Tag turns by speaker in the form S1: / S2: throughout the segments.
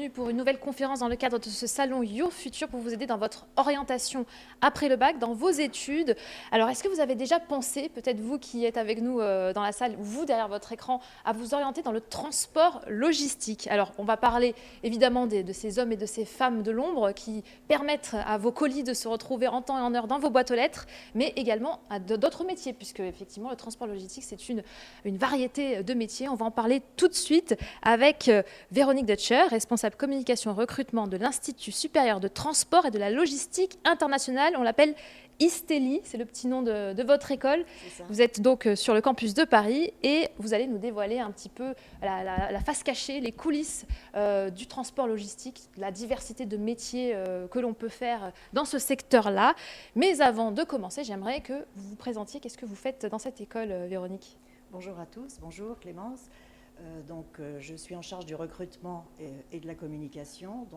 S1: bienvenue pour une nouvelle conférence dans le cadre de ce salon Your Future pour vous aider dans votre orientation après le bac, dans vos études. Alors, est-ce que vous avez déjà pensé, peut-être vous qui êtes avec nous dans la salle, ou vous derrière votre écran, à vous orienter dans le transport logistique? Alors, on va parler évidemment de ces hommes et de ces femmes de l'ombre qui permettent à vos colis de se retrouver en temps et en heure dans vos boîtes aux lettres, mais également à d'autres métiers, puisque effectivement le transport logistique, c'est une variété de métiers. On va en parler tout de suite avec Véronique Dutcher, responsable communication et recrutement de l'Institut supérieur de transport et de la logistique internationale. On l'appelle ISTELI, c'est le petit nom de votre école. Vous êtes donc sur le campus de Paris et vous allez nous dévoiler un petit peu la face cachée, les coulisses du transport logistique, la diversité de métiers que l'on peut faire dans ce secteur-là. Mais avant de commencer, j'aimerais que vous vous présentiez. Qu'est-ce que vous faites dans cette école, Véronique?
S2: Bonjour à tous, bonjour Clémence. Je suis en charge du recrutement et de la communication.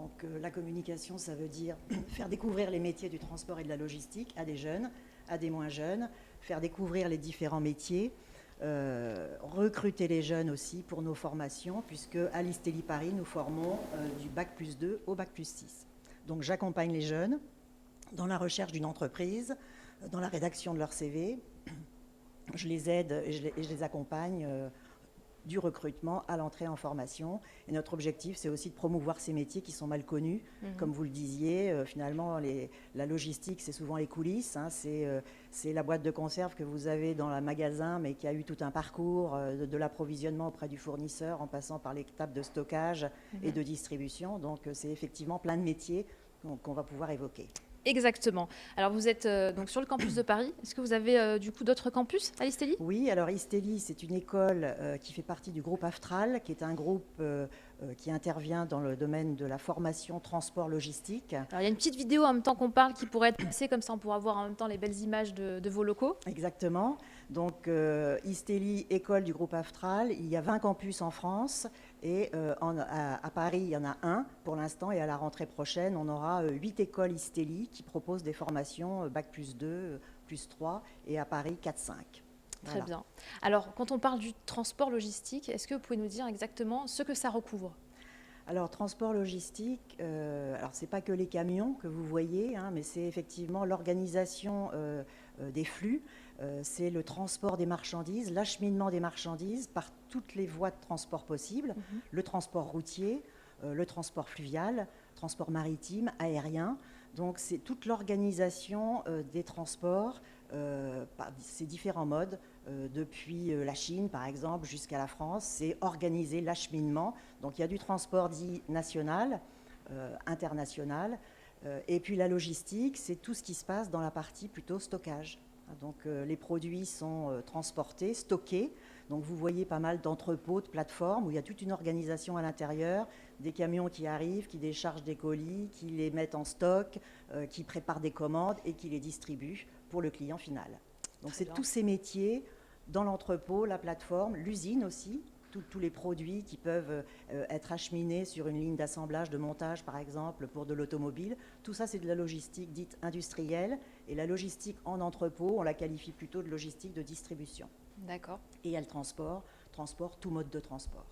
S2: La communication, ça veut dire faire découvrir les métiers du transport et de la logistique à des jeunes, à des moins jeunes, faire découvrir les différents métiers, recruter les jeunes aussi pour nos formations, puisque à l'ISTELI Paris, nous formons du bac+2 au bac+6. Donc j'accompagne les jeunes dans la recherche d'une entreprise, dans la rédaction de leur CV. Je les aide et je les accompagne du recrutement à l'entrée en formation. Et notre objectif, c'est aussi de promouvoir ces métiers qui sont mal connus. Comme vous le disiez, finalement, la logistique, c'est souvent les coulisses. C'est la boîte de conserve que vous avez dans le magasin, mais qui a eu tout un parcours de l'approvisionnement auprès du fournisseur, en passant par l'étape de stockage et de distribution. Donc, c'est effectivement plein de métiers qu'on va pouvoir évoquer.
S1: Exactement. Alors vous êtes donc sur le campus de Paris. Est-ce que vous avez du coup d'autres campus à l'ISTELI?
S2: Oui, alors ISTELI, c'est une école qui fait partie du groupe Aftral, qui est un groupe qui intervient dans le domaine de la formation transport logistique.
S1: Alors il y a une petite vidéo en même temps qu'on parle qui pourrait être passée, comme ça on pourra voir en même temps les belles images de vos locaux.
S2: Exactement. Donc ISTELI, école du groupe Aftral, il y a 20 campus en France et à Paris, il y en a un pour l'instant et à la rentrée prochaine, on aura 8 écoles ISTELI qui proposent des formations bac+2, +3 et à Paris 4-5.
S1: Très
S2: Voilà.
S1: bien. Alors quand on parle du transport logistique, est-ce que vous pouvez nous dire exactement ce que ça recouvre?
S2: Alors, transport logistique, alors c'est pas que les camions que vous voyez, mais c'est effectivement l'organisation des flux, c'est le transport des marchandises, l'acheminement des marchandises par toutes les voies de transport possibles, le transport routier, le transport fluvial, transport maritime, aérien. Donc, c'est toute l'organisation des transports par ces différents modes, depuis la Chine, par exemple, jusqu'à la France. C'est organiser l'acheminement. Donc, il y a du transport dit national, international. Et puis, la logistique, c'est tout ce qui se passe dans la partie plutôt stockage. Donc, les produits sont transportés, stockés. Donc, vous voyez pas mal d'entrepôts, de plateformes où il y a toute une organisation à l'intérieur, des camions qui arrivent, qui déchargent des colis, qui les mettent en stock, qui préparent des commandes et qui les distribuent pour le client final. Donc, c'est tous ces métiers dans l'entrepôt, la plateforme, l'usine aussi, tous les produits qui peuvent être acheminés sur une ligne d'assemblage, de montage par exemple, pour de l'automobile. Tout ça, c'est de la logistique dite industrielle. Et la logistique en entrepôt, on la qualifie plutôt de logistique de distribution.
S1: D'accord.
S2: Et il y a le transport, tout mode de transport.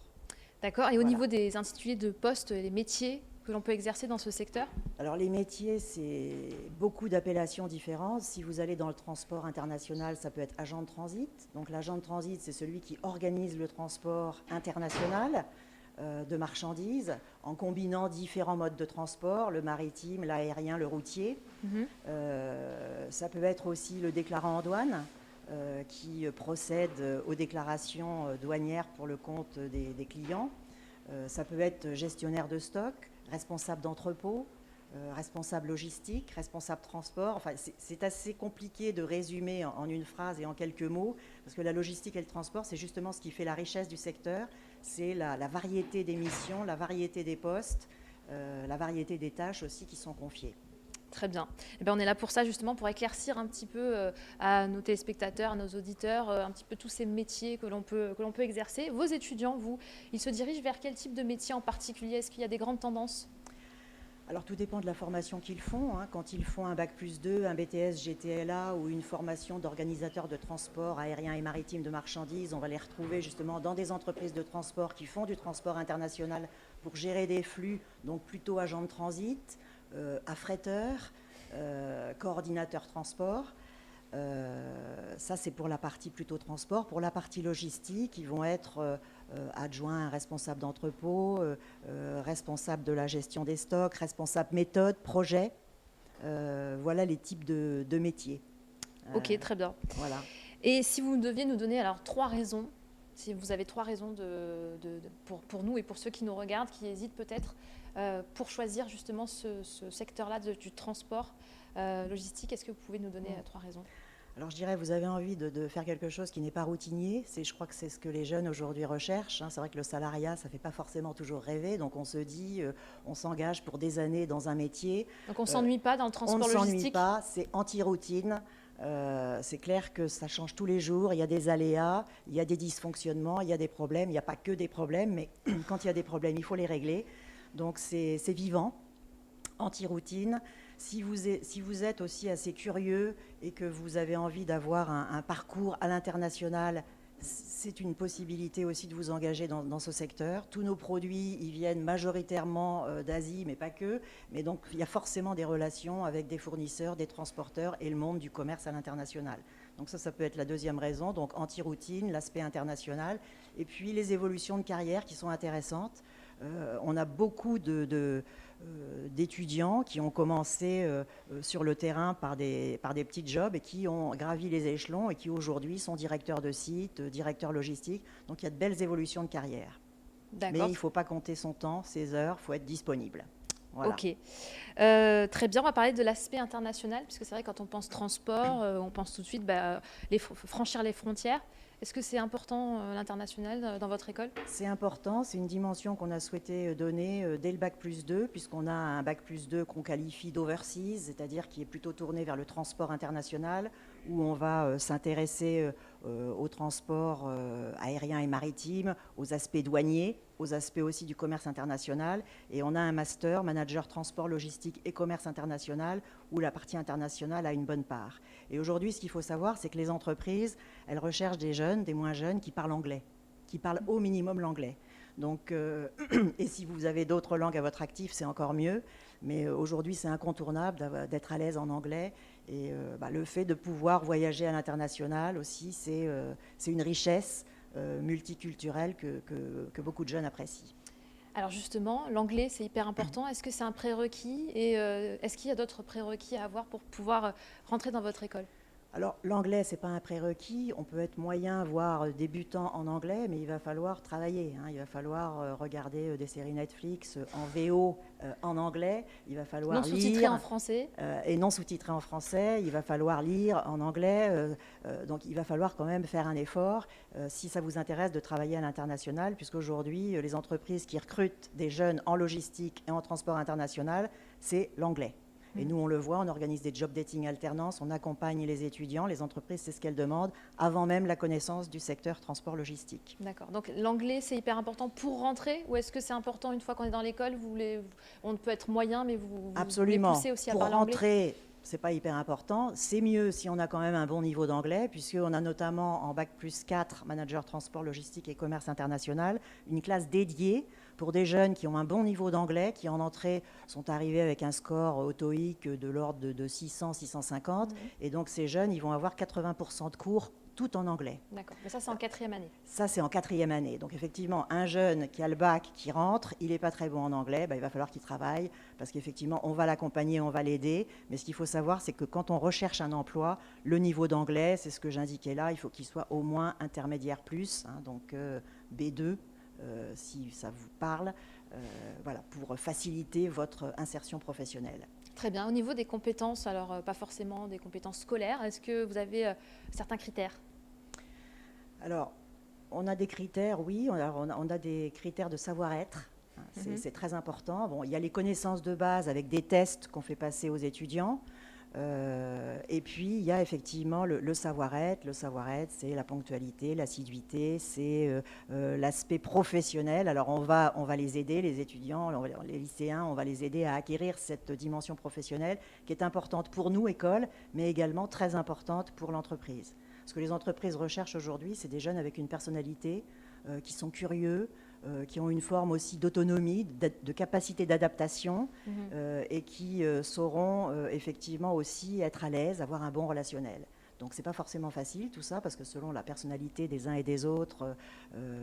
S1: D'accord. Et au niveau des intitulés de postes, les métiers que l'on peut exercer dans ce secteur?
S2: Alors les métiers, c'est beaucoup d'appellations différentes. Si vous allez dans le transport international, ça peut être agent de transit. Donc l'agent de transit, c'est celui qui organise le transport international de marchandises en combinant différents modes de transport, le maritime, l'aérien, le routier. Ça peut être aussi le déclarant en douane qui procède aux déclarations douanières pour le compte des clients. Ça peut être gestionnaire de stock, responsable d'entrepôt, responsable logistique, responsable transport. Enfin, c'est assez compliqué de résumer en une phrase et en quelques mots, parce que la logistique et le transport, c'est justement ce qui fait la richesse du secteur. C'est la variété des missions, la variété des postes, la variété des tâches aussi qui sont confiées.
S1: Très bien. Eh bien. On est là pour ça, justement, pour éclaircir un petit peu à nos téléspectateurs, à nos auditeurs, un petit peu tous ces métiers que l'on peut exercer. Vos étudiants, vous, ils se dirigent vers quel type de métier en particulier? Est-ce qu'il y a des grandes tendances?
S2: Alors tout dépend de la formation qu'ils font. Quand ils font un bac+2, un BTS GTLA ou une formation d'organisateur de transport aérien et maritime de marchandises, on va les retrouver justement dans des entreprises de transport qui font du transport international pour gérer des flux, donc plutôt agent de transit, affréteur, coordinateur transport. Ça, c'est pour la partie plutôt transport. Pour la partie logistique, ils vont être adjoints, responsables d'entrepôt, responsables de la gestion des stocks, responsables méthode, projet. Voilà les types de métiers.
S1: Ok, très bien.
S2: Voilà.
S1: Et si vous deviez nous donner alors 3 raisons, si vous avez 3 raisons pour nous et pour ceux qui nous regardent, qui hésitent peut-être pour choisir justement ce secteur-là du transport logistique, est-ce que vous pouvez nous donner 3 raisons?
S2: Alors je dirais, vous avez envie de faire quelque chose qui n'est pas routinier. Je crois que c'est ce que les jeunes aujourd'hui recherchent. C'est vrai que le salariat, ça ne fait pas forcément toujours rêver. Donc on se dit, on s'engage pour des années dans un métier.
S1: Donc on ne s'ennuie pas dans le transport logistique?
S2: On ne s'ennuie pas, c'est anti-routine. C'est clair que ça change tous les jours. Il y a des aléas, il y a des dysfonctionnements, il y a des problèmes. Il n'y a pas que des problèmes, mais quand il y a des problèmes, il faut les régler. Donc c'est vivant, anti-routine. Si vous êtes aussi assez curieux et que vous avez envie d'avoir un parcours à l'international, c'est une possibilité aussi de vous engager dans ce secteur. Tous nos produits, ils viennent majoritairement d'Asie, mais pas que. Mais donc, il y a forcément des relations avec des fournisseurs, des transporteurs et le monde du commerce à l'international. Donc ça peut être la deuxième raison. Donc, anti-routine, l'aspect international. Et puis, les évolutions de carrière qui sont intéressantes. On a beaucoup d'étudiants qui ont commencé sur le terrain par des petits jobs et qui ont gravi les échelons et qui aujourd'hui sont directeurs de site, directeurs logistiques. Donc il y a de belles évolutions de carrière. Mais il ne faut pas compter son temps, ses heures, il faut être disponible. Voilà.
S1: Ok. Très bien, on va parler de l'aspect international, puisque c'est vrai quand on pense transport, on pense tout de suite franchir les frontières. Est-ce que c'est important l'international dans votre école?
S2: C'est important, c'est une dimension qu'on a souhaité donner dès le bac+2, puisqu'on a un bac+2 qu'on qualifie d'overseas, c'est-à-dire qui est plutôt tourné vers le transport international, où on va s'intéresser au transport aérien et maritime, aux aspects douaniers, aux aspects aussi du commerce international. Et on a un master, manager transport, logistique et commerce international, où la partie internationale a une bonne part. Et aujourd'hui, ce qu'il faut savoir, c'est que les entreprises, elles recherchent des jeunes, des moins jeunes, qui parlent anglais, qui parlent au minimum l'anglais. Donc, et si vous avez d'autres langues à votre actif, c'est encore mieux. Mais aujourd'hui, c'est incontournable d'être à l'aise en anglais. Et le fait de pouvoir voyager à l'international aussi, c'est une richesse multiculturelle que beaucoup de jeunes apprécient.
S1: Alors justement, l'anglais, c'est hyper important. Est-ce que c'est un prérequis et est-ce qu'il y a d'autres prérequis à avoir pour pouvoir rentrer dans votre école?
S2: Alors, l'anglais, ce n'est pas un prérequis. On peut être moyen, voire débutant en anglais, mais il va falloir travailler. Il va falloir regarder des séries Netflix en VO en anglais. Il va falloir
S1: non sous-titré en français.
S2: Et non sous-titré en français. Il va falloir lire en anglais. Donc, il va falloir quand même faire un effort si ça vous intéresse de travailler à l'international, puisqu'aujourd'hui, les entreprises qui recrutent des jeunes en logistique et en transport international, c'est l'anglais. Et nous, on le voit, on organise des job dating alternance, on accompagne les étudiants, les entreprises, c'est ce qu'elles demandent, avant même la connaissance du secteur transport logistique.
S1: D'accord. Donc l'anglais, c'est hyper important pour rentrer, ou est-ce que c'est important une fois qu'on est dans l'école, on peut être moyen, mais vous voulez pousser aussi à parler anglais?
S2: Pour rentrer, c'est pas hyper important. C'est mieux si on a quand même un bon niveau d'anglais, puisqu'on a notamment en bac+4, manager transport logistique et commerce international, une classe dédiée pour des jeunes qui ont un bon niveau d'anglais, qui en entrée sont arrivés avec un score au TOEIC de l'ordre de 600, 650. Et donc ces jeunes, ils vont avoir 80% de cours tout en anglais.
S1: D'accord, mais ça c'est en 4e année.
S2: Ça c'est en 4e année. Donc effectivement, un jeune qui a le bac, qui rentre, il n'est pas très bon en anglais, il va falloir qu'il travaille, parce qu'effectivement, on va l'accompagner, on va l'aider. Mais ce qu'il faut savoir, c'est que quand on recherche un emploi, le niveau d'anglais, c'est ce que j'indiquais là, il faut qu'il soit au moins intermédiaire plus, donc B2. Si ça vous parle, voilà, pour faciliter votre insertion professionnelle.
S1: Très bien. Au niveau des compétences, alors pas forcément des compétences scolaires, est-ce que vous avez certains critères?
S2: Alors, on a des critères, oui, on a des critères de savoir-être. C'est très important. Bon, il y a les connaissances de base avec des tests qu'on fait passer aux étudiants. Et puis, il y a effectivement le savoir-être. Le savoir-être, c'est la ponctualité, l'assiduité, c'est l'aspect professionnel. Alors, on va les aider, les étudiants, les lycéens, on va les aider à acquérir cette dimension professionnelle qui est importante pour nous, école, mais également très importante pour l'entreprise. Ce que les entreprises recherchent aujourd'hui, c'est des jeunes avec une personnalité, qui sont curieux, qui ont une forme aussi d'autonomie, de capacité d'adaptation
S1: Mhm.
S2: et qui sauront effectivement aussi être à l'aise, avoir un bon relationnel. Donc c'est pas forcément facile tout ça parce que selon la personnalité des uns et des autres,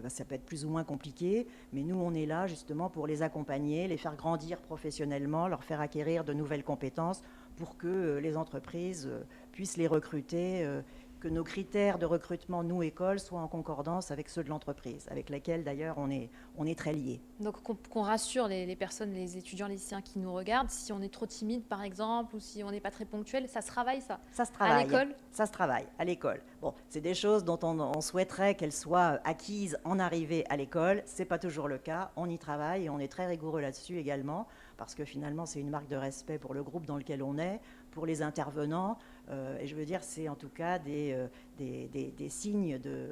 S2: ça peut être plus ou moins compliqué. Mais nous on est là justement pour les accompagner, les faire grandir professionnellement, leur faire acquérir de nouvelles compétences pour que les entreprises puissent les recruter, que nos critères de recrutement, nous, écoles, soient en concordance avec ceux de l'entreprise, avec laquelle d'ailleurs on est très liés.
S1: Donc qu'on rassure les personnes, les étudiants, les lycéens qui nous regardent, si on est trop timide par exemple, ou si on n'est pas très ponctuel, ça se travaille ça
S2: Ça se
S1: à
S2: travaille,
S1: l'école?
S2: ça se travaille à l'école. Bon, c'est des choses dont on souhaiterait qu'elles soient acquises en arrivée à l'école. C'est pas toujours le cas. On y travaille et on est très rigoureux là-dessus également, parce que finalement c'est une marque de respect pour le groupe dans lequel on est, pour les intervenants. Et je veux dire, c'est en tout cas des signes de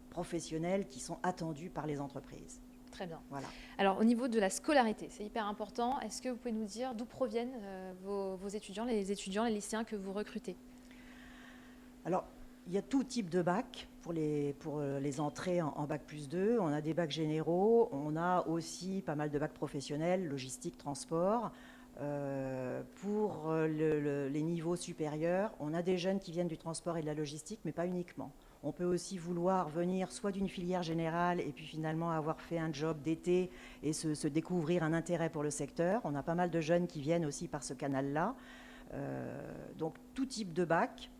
S2: professionnels qui sont attendus par les entreprises.
S1: Très bien.
S2: Voilà.
S1: Alors au niveau de la scolarité, c'est hyper important. Est-ce que vous pouvez nous dire d'où proviennent vos étudiants, les lycéens que vous recrutez?
S2: Alors, il y a tout type de bac pour les entrées en bac plus 2. On a des bacs généraux, on a aussi pas mal de bacs professionnels, logistique, transport. Pour les niveaux supérieurs, on a des jeunes qui viennent du transport et de la logistique, mais pas uniquement. On peut aussi vouloir venir soit d'une filière générale et puis finalement avoir fait un job d'été et se découvrir un intérêt pour le secteur. On a pas mal de jeunes qui viennent aussi par ce canal-là. Donc tout type de bac.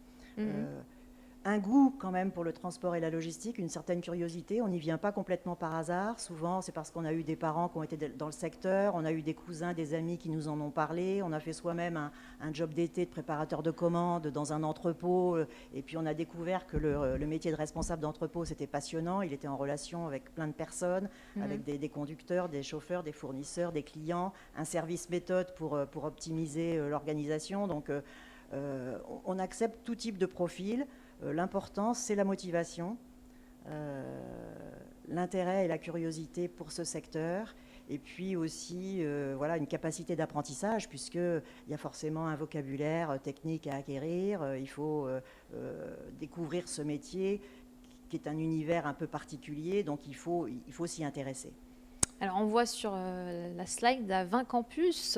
S2: Un goût quand même pour le transport et la logistique, une certaine curiosité. On n'y vient pas complètement par hasard. Souvent, c'est parce qu'on a eu des parents qui ont été dans le secteur, on a eu des cousins, des amis qui nous en ont parlé. On a fait soi-même un job d'été de préparateur de commandes dans un entrepôt. Et puis, on a découvert que le métier de responsable d'entrepôt, c'était passionnant. Il était en relation avec plein de personnes, avec des conducteurs, des chauffeurs, des fournisseurs, des clients, un service méthode pour optimiser l'organisation. Donc, on accepte tout type de profil. L'important, c'est la motivation, l'intérêt et la curiosité pour ce secteur, et puis aussi voilà, une capacité d'apprentissage, puisqu'il y a forcément un vocabulaire technique à acquérir. Il faut découvrir ce métier qui est un univers un peu particulier, donc il faut s'y intéresser.
S1: Alors on voit sur la slide à 20 campus,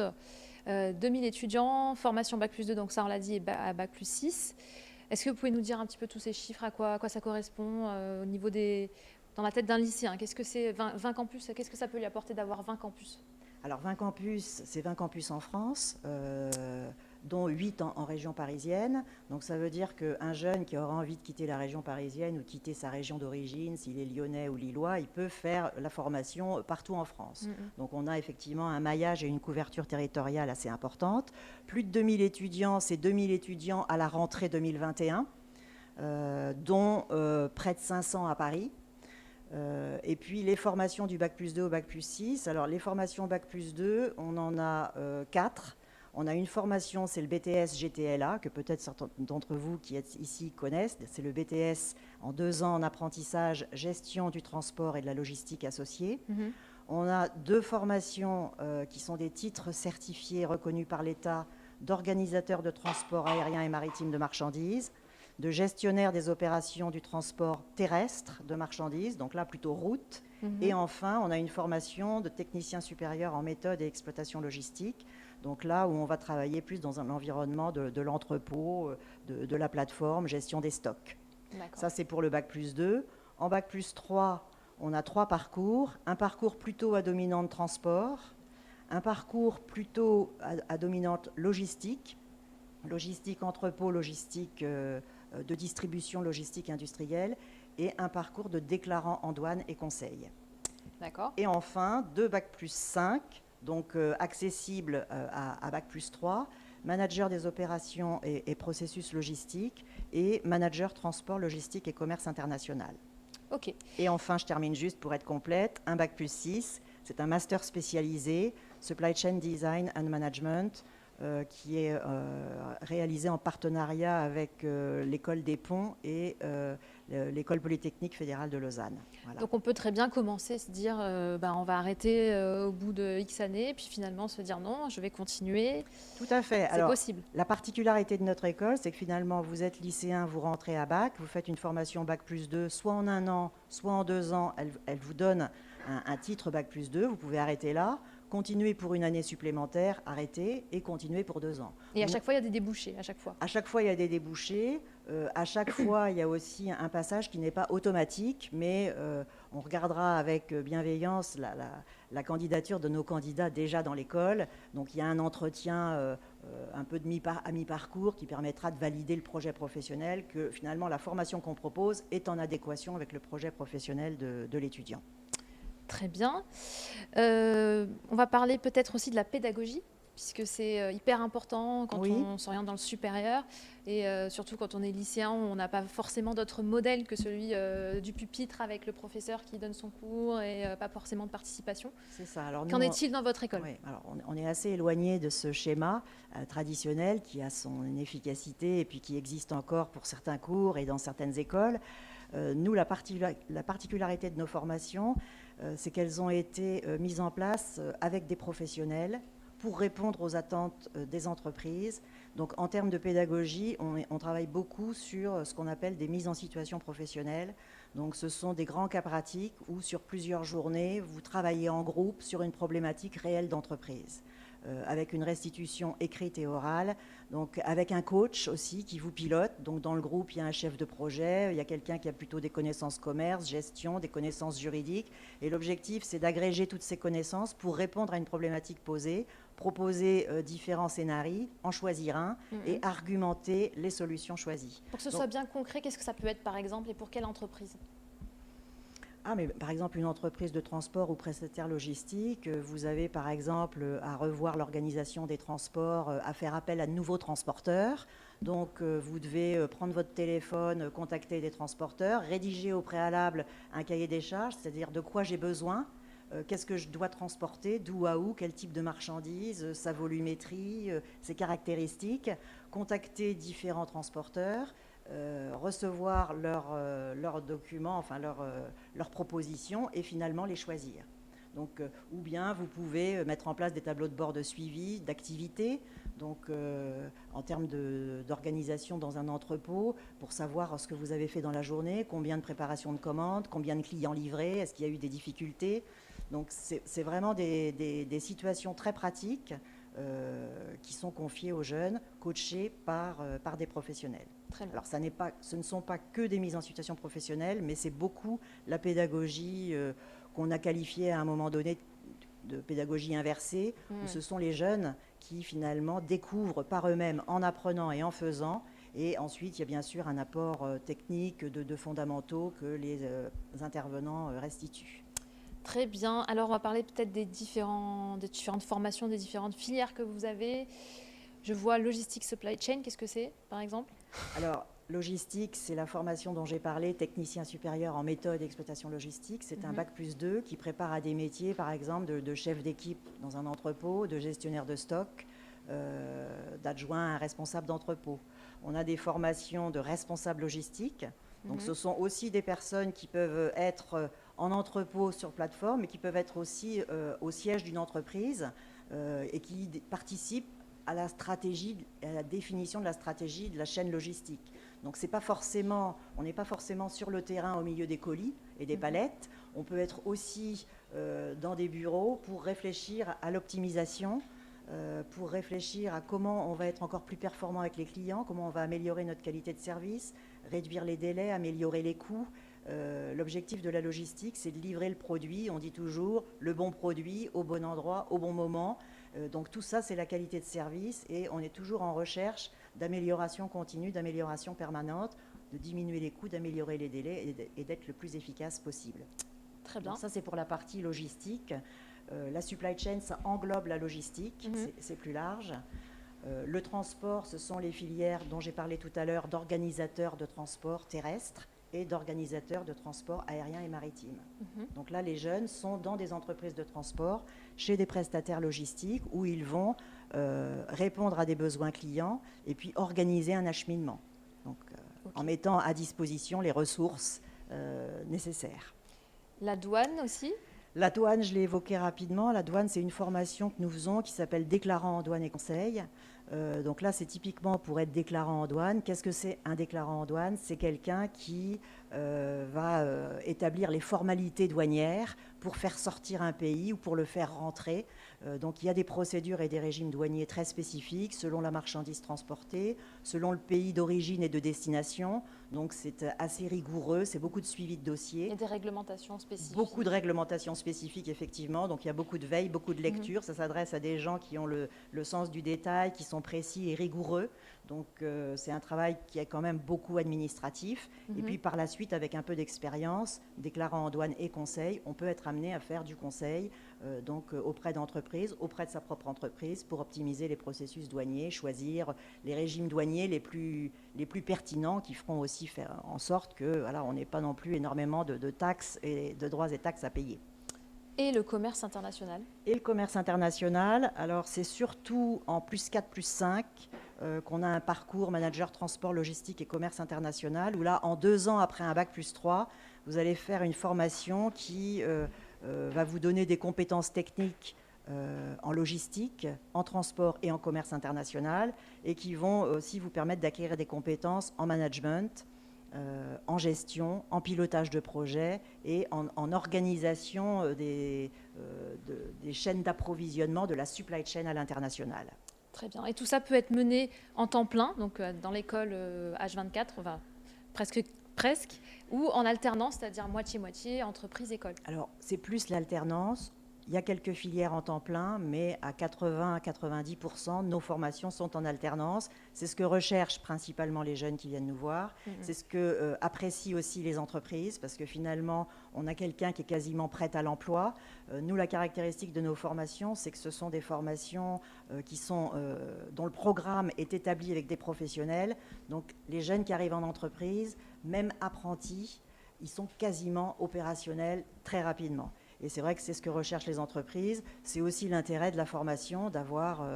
S1: 2000 étudiants, formation Bac plus 2, donc ça on l'a dit, et à Bac plus 6. Est-ce que vous pouvez nous dire un petit peu tous ces chiffres, à quoi ça correspond au niveau dans la tête d'un lycéen? Qu'est-ce que c'est 20 campus? Qu'est-ce que ça peut lui apporter d'avoir 20 campus?
S2: Alors 20 campus, c'est 20 campus en France, dont 8 en région parisienne. Donc ça veut dire qu'un jeune qui aura envie de quitter la région parisienne ou de quitter sa région d'origine, s'il est lyonnais ou lillois, il peut faire la formation partout en France. Donc on a effectivement un maillage et une couverture territoriale assez importante. Plus de 2000 étudiants, c'est 2000 étudiants à la rentrée 2021, dont près de 500 à Paris. Et puis les formations du Bac plus 2 au Bac plus 6. Alors les formations Bac plus 2, on en a 4. On a une formation, c'est le BTS GTLA, que peut-être certains d'entre vous qui êtes ici connaissent. C'est le BTS en 2 ans en apprentissage, gestion du transport et de la logistique associée. On a 2 formations qui sont des titres certifiés reconnus par l'État d'organisateurs de transport aérien et maritime de marchandises, de gestionnaire des opérations du transport terrestre de marchandises, donc là plutôt route. Et enfin, on a une formation de technicien supérieur en méthode et exploitation logistique, donc là où on va travailler plus dans un environnement de l'entrepôt, de la plateforme, gestion des stocks. Ça, c'est pour le Bac plus 2. En Bac plus 3, on a 3 parcours. Un parcours plutôt à dominante transport, un parcours plutôt à dominante logistique, logistique entrepôt, logistique de distribution logistique industrielle, et un parcours de déclarant en douane et conseil.
S1: D'accord.
S2: Et enfin, 2 Bac plus 5, donc accessibles à Bac plus 3, manager des opérations et processus logistiques, et manager transport, logistique et commerce international.
S1: Ok.
S2: Et enfin, je termine juste pour être complète, un Bac plus 6, c'est un master spécialisé, Supply Chain Design and Management, qui est réalisé en partenariat avec l'école des ponts et l'école polytechnique fédérale de Lausanne. Voilà.
S1: Donc on peut très bien commencer, se dire on va arrêter au bout de X années, puis finalement se dire non, je vais continuer.
S2: Tout à fait.
S1: C'est possible.
S2: La particularité de notre école, c'est que finalement vous êtes lycéen, vous rentrez à Bac, vous faites une formation Bac plus 2, soit en 1 an, soit en 2 ans. Elle vous donne un titre Bac+2, vous pouvez arrêter là, continuer pour une année supplémentaire, arrêter et continuer pour 2 ans.
S1: Et à chaque fois, il y a des débouchés, à chaque fois.
S2: À chaque fois, il y a des débouchés. À chaque fois, il y a aussi un passage qui n'est pas automatique, mais on regardera avec bienveillance la candidature de nos candidats déjà dans l'école. Donc il y a un entretien un peu à mi-parcours qui permettra de valider le projet professionnel, que finalement la formation qu'on propose est en adéquation avec le projet professionnel de l'étudiant.
S1: Très bien. On va parler peut-être aussi de la pédagogie, puisque c'est hyper important quand on s'oriente dans le supérieur et surtout quand on est lycéen, on n'a pas forcément d'autre modèle que celui du pupitre avec le professeur qui donne son cours et pas forcément de participation.
S2: C'est ça. Alors
S1: qu'en est-il dans votre école?
S2: Oui, alors on est assez éloigné de ce schéma traditionnel qui a son efficacité et puis qui existe encore pour certains cours et dans certaines écoles. Nous, la particularité de nos formations, c'est qu'elles ont été mises en place avec des professionnels pour répondre aux attentes des entreprises. Donc en termes de pédagogie, on travaille beaucoup sur ce qu'on appelle des mises en situation professionnelle. Donc ce sont des grands cas pratiques où sur plusieurs journées, vous travaillez en groupe sur une problématique réelle d'entreprise. Avec une restitution écrite et orale, donc avec un coach aussi qui vous pilote. Donc dans le groupe, il y a un chef de projet, il y a quelqu'un qui a plutôt des connaissances commerce, gestion, des connaissances juridiques. Et l'objectif, c'est d'agréger toutes ces connaissances pour répondre à une problématique posée, proposer différents scénarios, en choisir un et argumenter les solutions choisies.
S1: Pour que ce soit bien concret, qu'est-ce que ça peut être par exemple et pour quelle entreprise?
S2: Mais par exemple, une entreprise de transport ou prestataire logistique, vous avez par exemple à revoir l'organisation des transports, à faire appel à de nouveaux transporteurs. Donc, vous devez prendre votre téléphone, contacter des transporteurs, rédiger au préalable un cahier des charges, c'est-à-dire de quoi j'ai besoin, qu'est-ce que je dois transporter, d'où à où, quel type de marchandises, sa volumétrie, ses caractéristiques, contacter différents transporteurs. Recevoir leurs documents, enfin leurs propositions et finalement les choisir. Donc, ou bien vous pouvez mettre en place des tableaux de bord de suivi, d'activité, donc en termes d'organisation dans un entrepôt, pour savoir ce que vous avez fait dans la journée, combien de préparations de commandes, combien de clients livrés, est-ce qu'il y a eu des difficultés. Donc c'est vraiment des situations très pratiques qui sont confiées aux jeunes, coachés par des professionnels. Alors ce ne sont pas que des mises en situation professionnelle, mais c'est beaucoup la pédagogie qu'on a qualifiée à un moment donné de pédagogie inversée, où ce sont les jeunes qui finalement découvrent par eux-mêmes en apprenant et en faisant. Et ensuite, il y a bien sûr un apport technique de fondamentaux que les intervenants restituent.
S1: Très bien. Alors, on va parler peut-être des différentes formations, des différentes filières que vous avez. Je vois logistique supply chain. Qu'est-ce que c'est, par exemple?
S2: Alors, logistique, c'est la formation dont j'ai parlé, technicien supérieur en méthode et exploitation logistique. C'est un Bac+2 qui prépare à des métiers, par exemple, de chef d'équipe dans un entrepôt, de gestionnaire de stock, d'adjoint à un responsable d'entrepôt. On a des formations de responsable logistique. Donc, ce sont aussi des personnes qui peuvent être en entrepôt sur plateforme, mais qui peuvent être aussi au siège d'une entreprise et qui participent à la stratégie, à la définition de la stratégie de la chaîne logistique. Donc on n'est pas forcément sur le terrain au milieu des colis et des palettes. On peut être aussi dans des bureaux pour réfléchir à l'optimisation, pour réfléchir à comment on va être encore plus performant avec les clients, comment on va améliorer notre qualité de service, réduire les délais, améliorer les coûts. L'objectif de la logistique, c'est de livrer le produit, on dit toujours le bon produit au bon endroit, au bon moment. Donc tout ça, c'est la qualité de service et on est toujours en recherche d'amélioration continue, d'amélioration permanente, de diminuer les coûts, d'améliorer les délais et d'être le plus efficace possible.
S1: Très bien.
S2: Donc ça, c'est pour la partie logistique. La supply chain, ça englobe la logistique, c'est plus large. Le transport, ce sont les filières dont j'ai parlé tout à l'heure d'organisateurs de transport terrestre et d'organisateurs de transport aérien et maritime. Donc là, les jeunes sont dans des entreprises de transport, chez des prestataires logistiques, où ils vont répondre à des besoins clients et puis organiser un acheminement, donc, en mettant à disposition les ressources nécessaires.
S1: La douane aussi?
S2: La douane, je l'ai évoqué rapidement. La douane, c'est une formation que nous faisons qui s'appelle Déclarant en douane et conseil. Donc là, c'est typiquement pour être déclarant en douane. Qu'est-ce que c'est un déclarant en douane? C'est quelqu'un qui va établir les formalités douanières pour faire sortir un pays ou pour le faire rentrer. Donc il y a des procédures et des régimes douaniers très spécifiques selon la marchandise transportée, selon le pays d'origine et de destination. Donc c'est assez rigoureux, c'est beaucoup de suivi de dossiers.
S1: Il y a des réglementations spécifiques.
S2: Beaucoup de réglementations spécifiques, effectivement. Donc il y a beaucoup de veille, beaucoup de lecture. Ça s'adresse à des gens qui ont le sens du détail, qui sont précis et rigoureux. Donc c'est un travail qui est quand même beaucoup administratif. Et puis par la suite, avec un peu d'expérience, déclarant en douane et conseil, on peut être amené à faire du conseil auprès d'entreprises, auprès de sa propre entreprise, pour optimiser les processus douaniers, choisir les régimes douaniers les plus pertinents, qui feront aussi faire en sorte que voilà, on n'ait pas non plus énormément de taxes et de droits et taxes à payer.
S1: Et le commerce international?
S2: Et le commerce international, alors c'est surtout en +4, +5 qu'on a un parcours manager transport, logistique et commerce international, où là, en 2 ans après un bac +3, vous allez faire une formation qui va vous donner des compétences techniques en logistique, en transport et en commerce international, et qui vont aussi vous permettre d'acquérir des compétences en management, en gestion, en pilotage de projet et en organisation des chaînes d'approvisionnement de la supply chain à l'international.
S1: Très bien. Et tout ça peut être mené en temps plein, donc dans l'école H24, enfin, presque, ou en alternance, c'est-à-dire moitié-moitié, entreprise-école?
S2: Alors, c'est plus l'alternance. Il y a quelques filières en temps plein, mais à 80 à 90%, nos formations sont en alternance. C'est ce que recherchent principalement les jeunes qui viennent nous voir. C'est ce que apprécient aussi les entreprises, parce que finalement, on a quelqu'un qui est quasiment prêt à l'emploi. Nous, la caractéristique de nos formations, c'est que ce sont des formations dont le programme est établi avec des professionnels. Donc, les jeunes qui arrivent en entreprise, même apprentis, ils sont quasiment opérationnels très rapidement. Et c'est vrai que c'est ce que recherchent les entreprises. C'est aussi l'intérêt de la formation d'avoir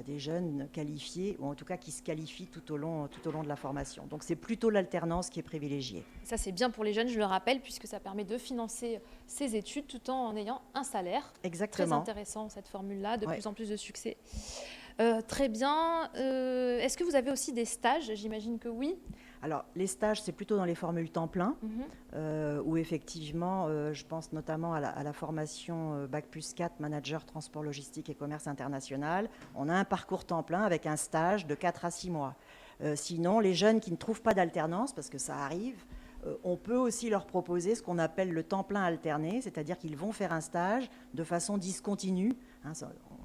S2: des jeunes qualifiés, ou en tout cas qui se qualifient tout au long de la formation. Donc c'est plutôt l'alternance qui est privilégiée.
S1: Ça, c'est bien pour les jeunes, je le rappelle, puisque ça permet de financer ses études tout en ayant un salaire.
S2: Exactement.
S1: Très intéressant, cette formule-là, de plus en plus de succès. Très bien. Est-ce que vous avez aussi des stages? J'imagine que oui.
S2: Alors, les stages, c'est plutôt dans les formules temps plein, où effectivement, je pense notamment à la formation Bac +4, manager transport logistique et commerce international. On a un parcours temps plein avec un stage de 4 à 6 mois. Sinon, les jeunes qui ne trouvent pas d'alternance, parce que ça arrive, on peut aussi leur proposer ce qu'on appelle le temps plein alterné, c'est-à-dire qu'ils vont faire un stage de façon discontinue.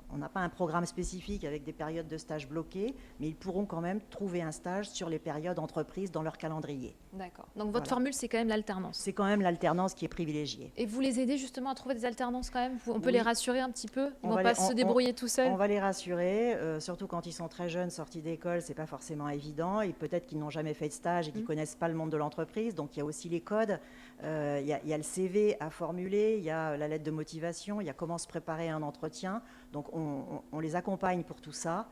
S2: On n'a pas un programme spécifique avec des périodes de stage bloquées, mais ils pourront quand même trouver un stage sur les périodes entreprises dans leur calendrier.
S1: D'accord. Donc votre formule, c'est quand même l'alternance.
S2: C'est quand même l'alternance qui est privilégiée.
S1: Et vous les aidez justement à trouver des alternances quand même? On peut les rassurer un petit peu? Ils ne vont pas se débrouiller tout seuls?
S2: On va les rassurer, surtout quand ils sont très jeunes, sortis d'école, c'est pas forcément évident. Et peut-être qu'ils n'ont jamais fait de stage et qu'ils ne connaissent pas le monde de l'entreprise. Donc il y a aussi les codes, il y a le CV à formuler, il y a la lettre de motivation, il y a comment se préparer à un entretien. Donc on les accompagne pour tout ça.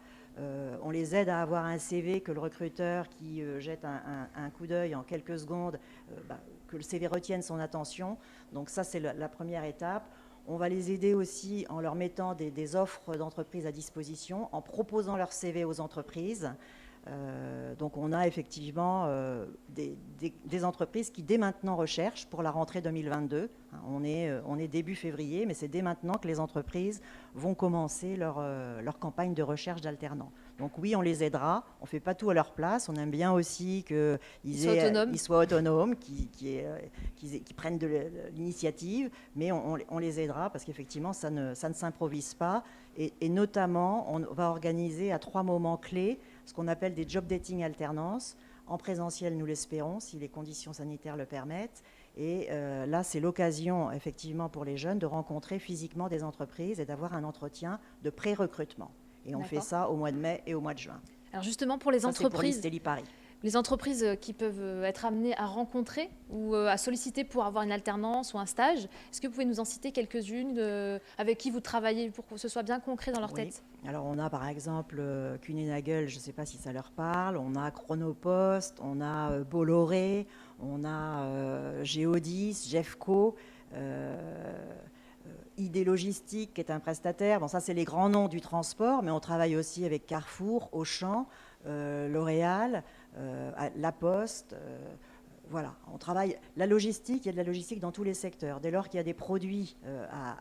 S2: On les aide à avoir un CV que le recruteur qui jette un coup d'œil en quelques secondes, que le CV retienne son attention. Donc ça, c'est la première étape. On va les aider aussi en leur mettant des offres d'entreprise à disposition, en proposant leur CV aux entreprises. Donc on a effectivement des entreprises qui dès maintenant recherchent pour la rentrée 2022. On est début février, mais c'est dès maintenant que les entreprises vont commencer leur campagne de recherche d'alternants. Donc oui, on les aidera, on ne fait pas tout à leur place, on aime bien aussi qu'ils soient autonomes, qu'ils prennent de l'initiative, mais on les aidera parce qu'effectivement ça ne s'improvise pas. Et notamment, on va organiser à 3 moments clés ce qu'on appelle des job dating alternance, en présentiel, nous l'espérons, si les conditions sanitaires le permettent. Et là, c'est l'occasion, effectivement, pour les jeunes de rencontrer physiquement des entreprises et d'avoir un entretien de pré-recrutement. Et on fait ça au mois de mai et au mois de juin.
S1: Alors justement, pour les entreprises...
S2: C'est pour Paris.
S1: Les entreprises qui peuvent être amenées à rencontrer ou à solliciter pour avoir une alternance ou un stage, est-ce que vous pouvez nous en citer quelques-unes avec qui vous travaillez pour que ce soit bien concret dans leur tête?
S2: Alors on a par exemple Kuehne+Nagel, je ne sais pas si ça leur parle, on a Chronopost, on a Bolloré, on a Geodis, Jeffco, ID Logistique, qui est un prestataire. Bon, ça, c'est les grands noms du transport, mais on travaille aussi avec Carrefour, Auchan, L'Oréal, La Poste. Voilà, on travaille la logistique, il y a de la logistique dans tous les secteurs. Dès lors qu'il y a des produits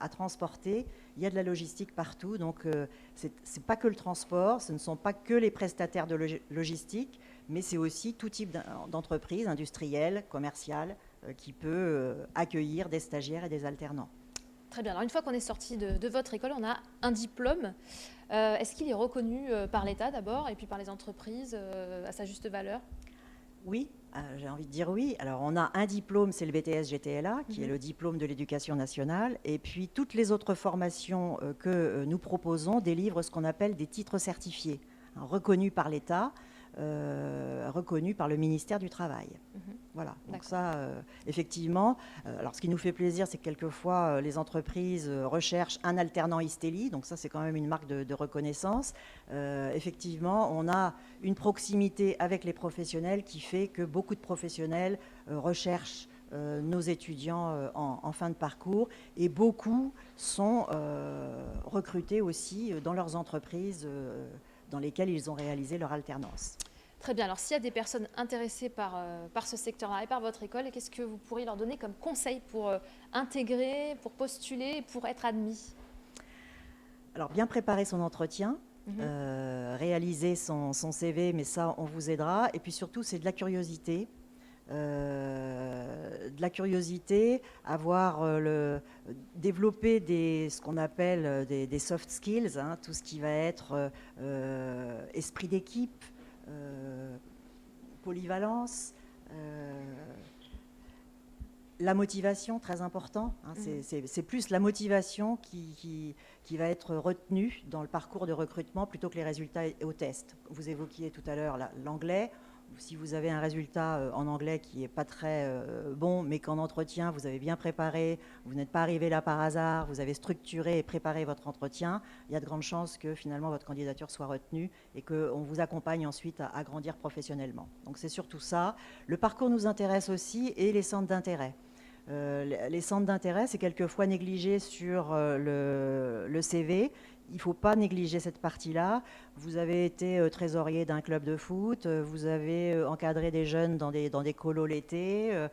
S2: à transporter, il y a de la logistique partout. Donc, ce n'est pas que le transport, ce ne sont pas que les prestataires de logistique, mais c'est aussi tout type d'entreprise, industrielle, commerciale, qui peut accueillir des stagiaires et des alternants.
S1: Très bien. Alors, une fois qu'on est sorti de votre école, on a un diplôme. Est-ce qu'il est reconnu par l'État d'abord et puis par les entreprises à sa juste valeur?
S2: Oui, j'ai envie de dire oui. Alors, on a un diplôme, c'est le BTS GTLA, qui est le diplôme de l'éducation nationale. Et puis, toutes les autres formations que nous proposons délivrent ce qu'on appelle des titres certifiés, reconnus par l'État, reconnus par le ministère du Travail. Voilà, donc ça, effectivement, alors ce qui nous fait plaisir, c'est que quelquefois, les entreprises recherchent un alternant ISTELI, donc ça, c'est quand même une marque de reconnaissance. Effectivement, on a une proximité avec les professionnels qui fait que beaucoup de professionnels recherchent nos étudiants en fin de parcours, et beaucoup sont recrutés aussi dans leurs entreprises dans lesquelles ils ont réalisé leur alternance.
S1: Très bien. Alors, s'il y a des personnes intéressées par ce secteur-là et par votre école, qu'est-ce que vous pourriez leur donner comme conseil pour intégrer, pour postuler, pour être admis?
S2: Alors, bien préparer son entretien, réaliser son CV, mais ça, on vous aidera. Et puis surtout, c'est de la curiosité. Développer ce qu'on appelle des soft skills, hein, tout ce qui va être esprit d'équipe, polyvalence, la motivation, très important. Hein, c'est plus la motivation qui va être retenue dans le parcours de recrutement plutôt que les résultats au test. Vous évoquiez tout à l'heure l'anglais. Si vous avez un résultat en anglais qui n'est pas très bon, mais qu'en entretien, vous avez bien préparé, vous n'êtes pas arrivé là par hasard, vous avez structuré et préparé votre entretien, il y a de grandes chances que finalement votre candidature soit retenue et qu'on vous accompagne ensuite à grandir professionnellement. Donc c'est surtout ça. Le parcours nous intéresse aussi, et les centres d'intérêt. Les centres d'intérêt, c'est quelquefois négligé sur le CV. Il ne faut pas négliger cette partie-là. Vous avez été trésorier d'un club de foot, vous avez encadré des jeunes dans des colos l'été.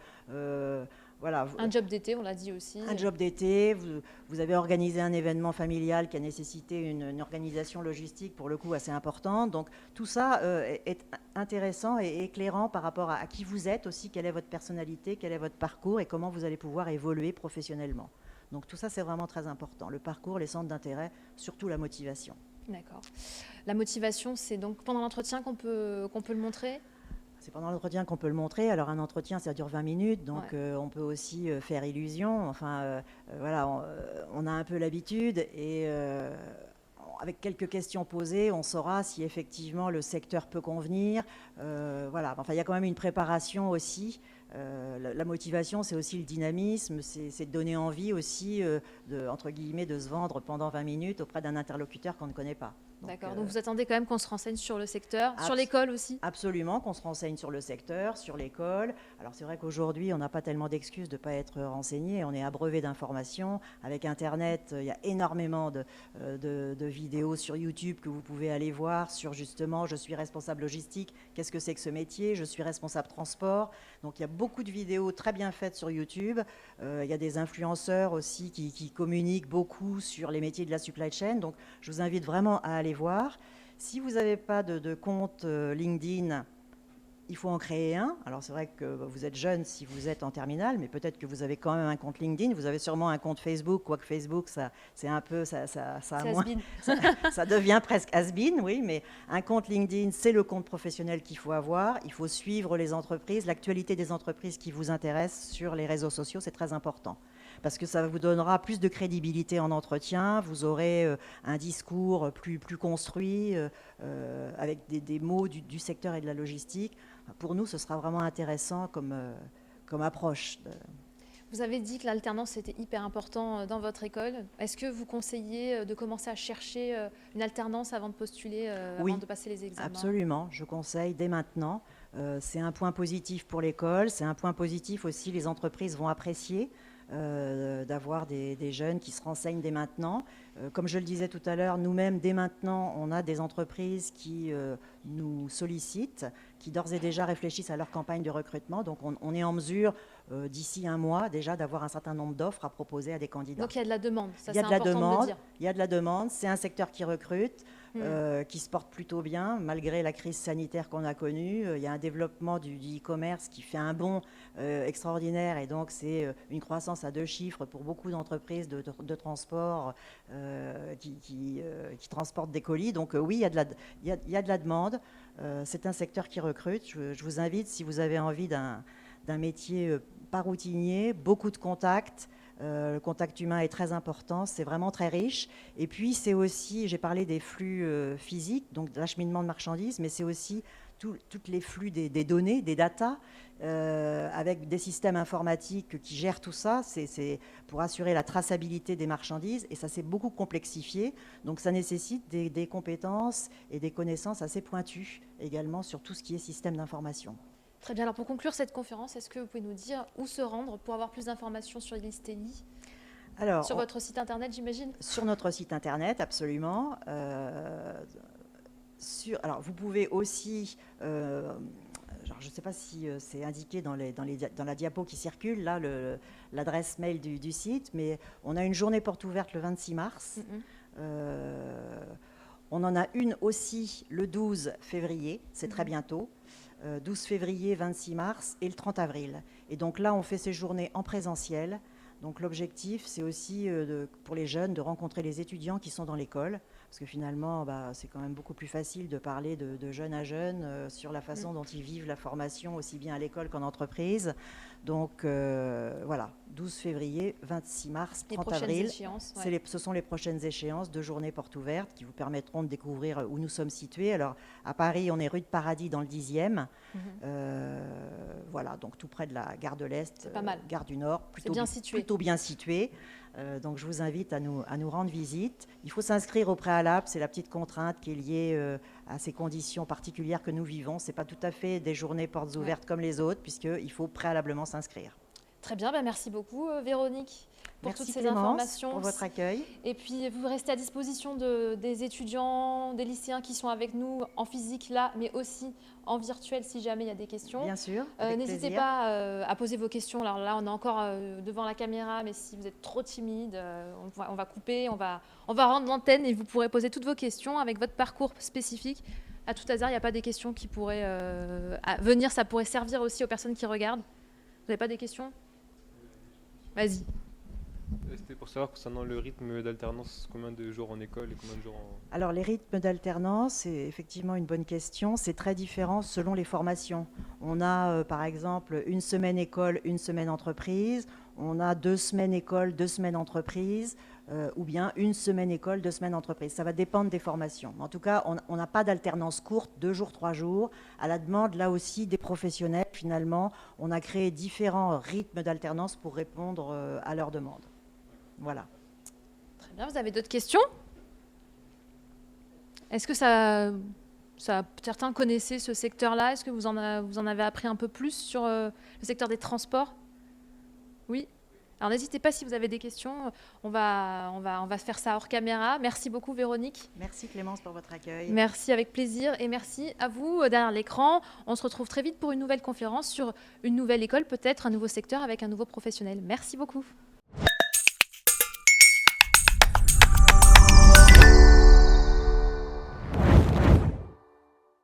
S2: Voilà.
S1: Un job d'été, on l'a dit aussi.
S2: Un job d'été, vous avez organisé un événement familial qui a nécessité une organisation logistique, pour le coup, assez importante. Donc tout ça est intéressant et éclairant par rapport à qui vous êtes aussi, quelle est votre personnalité, quel est votre parcours et comment vous allez pouvoir évoluer professionnellement. Donc tout ça, c'est vraiment très important. Le parcours, les centres d'intérêt, surtout la motivation.
S1: D'accord. La motivation, c'est donc pendant l'entretien qu'on peut le montrer?
S2: C'est pendant l'entretien qu'on peut le montrer. Alors un entretien, ça dure 20 minutes, donc on peut aussi faire illusion. Enfin, voilà, on a un peu l'habitude, et avec quelques questions posées, on saura si effectivement le secteur peut convenir. Voilà. Enfin, il y a quand même une préparation aussi. La motivation, c'est aussi le dynamisme, c'est de donner envie aussi, entre guillemets, de se vendre pendant 20 minutes auprès d'un interlocuteur qu'on ne connaît pas.
S1: D'accord, donc vous attendez quand même qu'on se renseigne sur le secteur, sur l'école aussi?
S2: Absolument, qu'on se renseigne sur le secteur, sur l'école. Alors c'est vrai qu'aujourd'hui, on n'a pas tellement d'excuses de ne pas être renseigné, on est abreuvé d'informations. Avec Internet, il y a énormément de vidéos sur YouTube que vous pouvez aller voir sur justement, je suis responsable logistique, qu'est-ce que c'est que ce métier, je suis responsable transport. Donc il y a beaucoup de vidéos très bien faites sur YouTube. Il y a des influenceurs aussi qui communiquent beaucoup sur les métiers de la supply chain. Donc je vous invite vraiment à aller voir. Si vous n'avez pas de compte LinkedIn, il faut en créer un. Alors c'est vrai que vous êtes jeune si vous êtes en terminale, mais peut-être que vous avez quand même un compte LinkedIn. Vous avez sûrement un compte Facebook, quoique Facebook, c'est un peu, ça moins, ça devient presque has-been, oui. Mais un compte LinkedIn, c'est le compte professionnel qu'il faut avoir. Il faut suivre les entreprises, l'actualité des entreprises qui vous intéressent sur les réseaux sociaux, c'est très important. Parce que ça vous donnera plus de crédibilité en entretien, vous aurez un discours plus construit, avec des mots du secteur et de la logistique. Pour nous, ce sera vraiment intéressant comme approche.
S1: Vous avez dit que l'alternance était hyper important dans votre école. Est-ce que vous conseillez de commencer à chercher une alternance avant de postuler, avant de passer les examens?
S2: Absolument, je conseille dès maintenant. C'est un point positif pour l'école, c'est un point positif aussi, les entreprises vont apprécier. d'avoir des jeunes qui se renseignent dès maintenant. Comme je le disais tout à l'heure, nous-mêmes, dès maintenant, on a des entreprises qui nous sollicitent, qui d'ores et déjà réfléchissent à leur campagne de recrutement. Donc, on est en mesure, d'ici un mois, déjà d'avoir un certain nombre d'offres à proposer à des candidats.
S1: Donc il y a de la demande, ça
S2: Il y a
S1: c'est
S2: de la
S1: important de le
S2: demande,
S1: dire.
S2: il y a de la demande. C'est un secteur qui recrute, qui se porte plutôt bien, malgré la crise sanitaire qu'on a connue. Il y a un développement du e-commerce qui fait un bond extraordinaire, et donc c'est une croissance à 2 chiffres pour beaucoup d'entreprises de transport qui transportent des colis. Donc oui, il y a de la demande. C'est un secteur qui recrute. Je vous invite, si vous avez envie d'un métier pas routinier, beaucoup de contacts. Le contact humain est très important, c'est vraiment très riche. Et puis c'est aussi, j'ai parlé des flux physiques, donc de l'acheminement de marchandises, mais c'est aussi tous les flux des données, des datas, avec des systèmes informatiques qui gèrent tout ça. C'est pour assurer la traçabilité des marchandises, et ça s'est beaucoup complexifié. Donc ça nécessite des compétences et des connaissances assez pointues également sur tout ce qui est système d'information.
S1: Très bien, alors pour conclure cette conférence, est-ce que vous pouvez nous dire où se rendre pour avoir plus d'informations sur Listelli?
S2: Alors,
S1: sur votre site internet, j'imagine?
S2: Sur notre site internet, absolument. Alors, vous pouvez aussi, je ne sais pas si c'est indiqué dans la diapo qui circule, là, l'adresse mail du site, mais on a une journée porte ouverte le 26 mars. On en a une aussi le 12 février, c'est très bientôt. 12 février, 26 mars et le 30 avril. Et donc là, on fait ces journées en présentiel. Donc l'objectif, c'est aussi pour les jeunes de rencontrer les étudiants qui sont dans l'école, parce que finalement, c'est quand même beaucoup plus facile de parler de jeune à jeune sur la façon dont ils vivent la formation, aussi bien à l'école qu'en entreprise. Donc voilà, 12 février, 26 mars, 30 avril. Ce sont les prochaines échéances, 2 journées portes ouvertes qui vous permettront de découvrir où nous sommes situés. Alors à Paris, on est rue de Paradis dans le 10e. Voilà, donc tout près de la gare de l'Est, gare du Nord, plutôt bien situé. Donc je vous invite à nous rendre visite. Il faut s'inscrire au préalable, c'est la petite contrainte qui est liée à ces conditions particulières que nous vivons. Ce n'est pas tout à fait des journées portes ouvertes comme les autres, puisqu'il faut préalablement s'inscrire.
S1: Très bien, merci beaucoup Véronique pour toutes ces
S2: Clémence,
S1: informations.
S2: Pour votre accueil.
S1: Et puis vous restez à disposition des étudiants, des lycéens qui sont avec nous en physique là, mais aussi en virtuel si jamais il y a des questions.
S2: Bien sûr.
S1: N'hésitez pas à poser vos questions. Alors là, on est encore devant la caméra, mais si vous êtes trop timide, on va couper, on va rendre l'antenne et vous pourrez poser toutes vos questions avec votre parcours spécifique. À tout hasard, il n'y a pas des questions qui pourraient venir, ça pourrait servir aussi aux personnes qui regardent. Vous n'avez pas des questions ? Vas-y.
S3: C'était pour savoir concernant le rythme d'alternance, combien de jours en école et combien de jours en...
S2: Alors les rythmes d'alternance, c'est effectivement une bonne question. C'est très différent selon les formations. On a par exemple 1 semaine école, 1 semaine entreprise. On a 2 semaines école, 2 semaines entreprise. Ou bien 1 semaine école, 2 semaines entreprise. Ça va dépendre des formations. En tout cas, on n'a pas d'alternance courte, 2 jours, 3 jours. À la demande, là aussi, des professionnels, finalement, on a créé différents rythmes d'alternance pour répondre à leurs demandes. Voilà.
S1: Très bien, vous avez d'autres questions? Est-ce que certains connaissaient ce secteur-là? Est-ce que vous en avez appris un peu plus sur le secteur des transports? Oui. Alors n'hésitez pas si vous avez des questions, on va faire ça hors caméra. Merci beaucoup Véronique.
S2: Merci Clémence pour votre accueil.
S1: Merci, avec plaisir, et merci à vous derrière l'écran. On se retrouve très vite pour une nouvelle conférence sur une nouvelle école, peut-être un nouveau secteur avec un nouveau professionnel. Merci beaucoup.